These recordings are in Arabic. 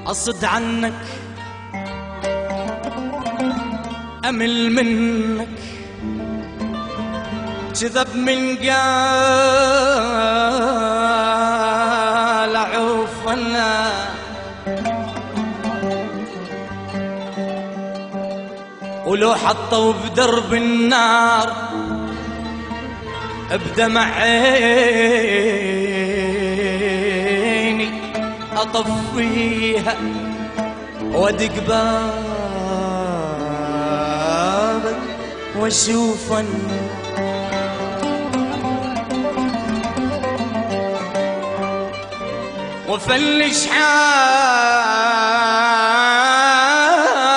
أصد عنك أمل منك كذب من قال عوفنا ولو حطوا بدرب النار بدمع عيني أطفيها وادق بابك واشوفن وفلش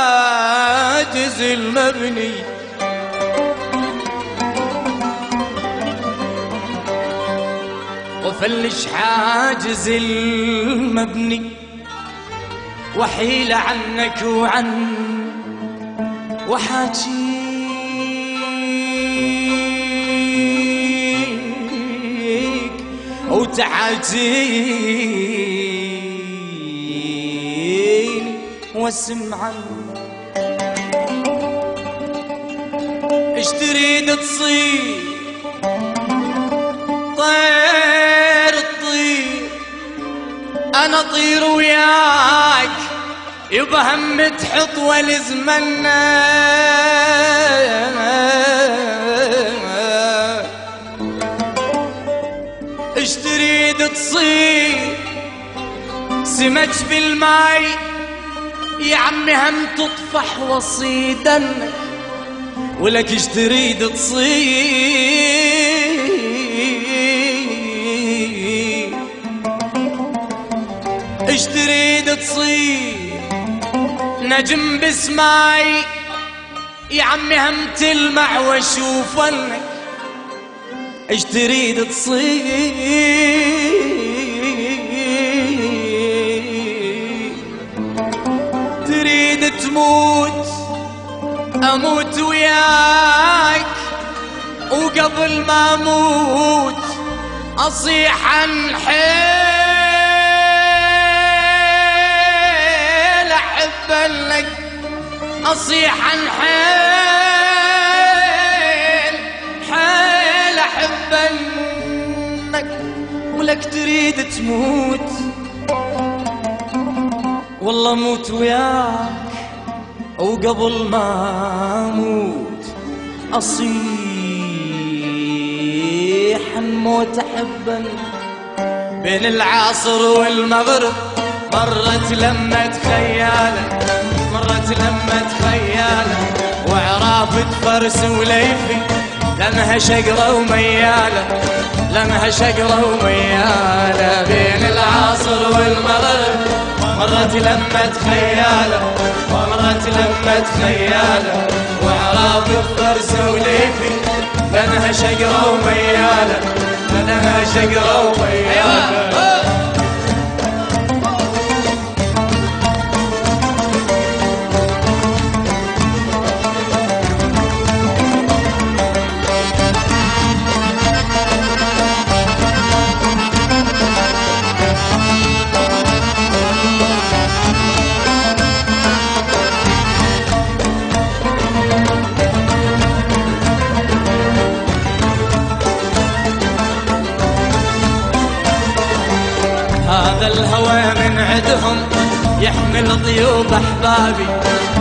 حاجز المبني وفلش حاجز المبني وحيل عنك وعن وحاجيك وتعاتيني واسمعا اش تريد تصير طير الطير انا طير وياك يبا هم تحط والزمنا اش تريد تصير سمك في الماي يا عمي هم تطفح وصيدنك ولك اش تريد تصير اش تريد تصير نجم بسماي يا عمي هم تلمع واشوفنك ايش تريد تصير تريد تموت اموت وياك وقبل ما اموت اصيح عن حيل احبك اصيح عن حيل احبك ولك تريد تموت والله موت وياك وقبل ما اموت اصيح الموت احبك بين العصر والمغرب مرت لمة خيالك مرت لمة خيالك وعرافة فرس وليفي لمها شقرة وميالة لمها شقرة وميالة بين العصر والمغرب مرت لمة خيالة مرت لمة خيالة وعرافة فرس وليفي لمها شقرة وميالة لمها شقرة وميالة هذا الهوى من عدهم يحمل طيوب احبابي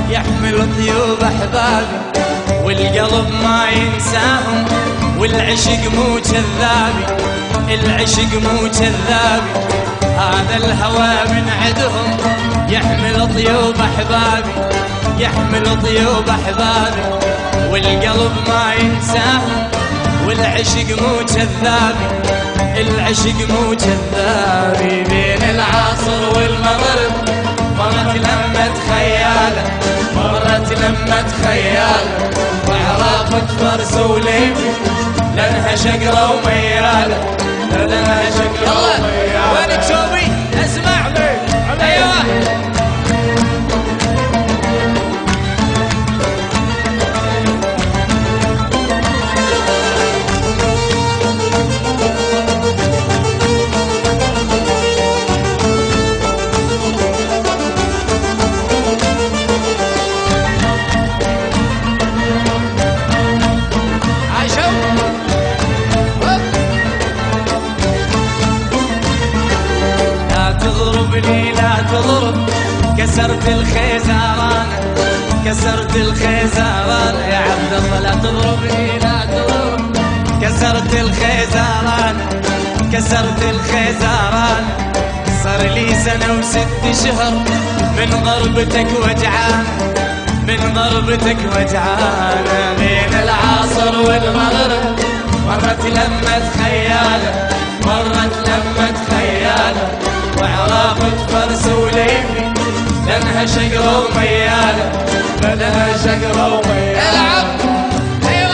يحمل طيوب احبابي والقلب ما ينساهم والعشق مو كذابي العشق مو كذابي هذا الهوى من عدهم يحمل طيوب احبابي يحمل طيوب احبابي والقلب ما ينساهم والعشق مو كذابي العشق مو كذابي بين العصر والمغرب مرت لمة خيالة مرت لمة خيالة وعرافة فرس وليفي لانها شقرة وميالة لانها شقرة وميالة وينك شوبي اسمع لي ايوه لا تضربني لا تضرب. كسرت الخيزران كسرت الخيزران، صار لي سنة وست شهر من غربتك وجعان، من غربتك وجعان. بين العصر والمغرب مرت لمة خيالة، مرت لمة خيالة، وعرافة فرس وليفي لانها شقرة وميالة، لانها شقرة وميالة. العب ايوه.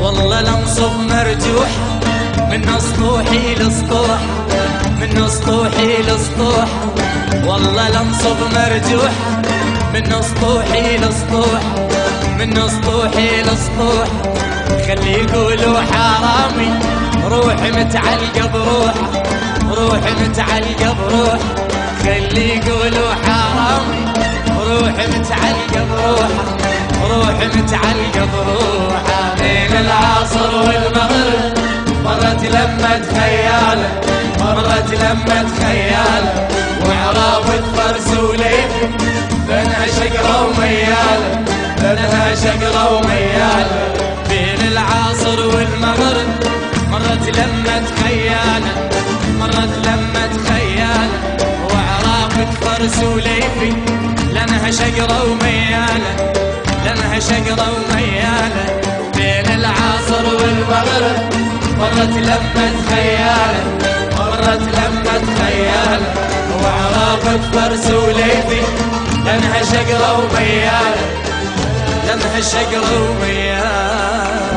والله لنصب مرجوح من اسطوحي لسطوح، من اسطوحي لسطوح. والله لنصب مرجوح من اسطوحي لسطوح، من اسطوحي لسطوح. خلي يقولوا حرامي روح متعلقه بروح، روح متعلقه بروح. خلي يقولوا حرامي روح متعلقه بروح، روح متعلقه بروح. بين العصر والمغرب مرت لمة خيالة، مرت لمة خيالة، وعرافة فرس وليفي لانها شقرة وميالة، لانها شقرة وميالة. بين العصر والمغرب مرت لمة خيالة، مرت لمة خيالة، وعرافة فرس وليفي لانها شقرة وميالة، لانها شقرة وميالة. بين العصر والمغرب مرت لمة خيالة، مرت لمة خيالة، وعرافة فرس وليفي لانها شقرة وميالة، لانها شقرة وميالة.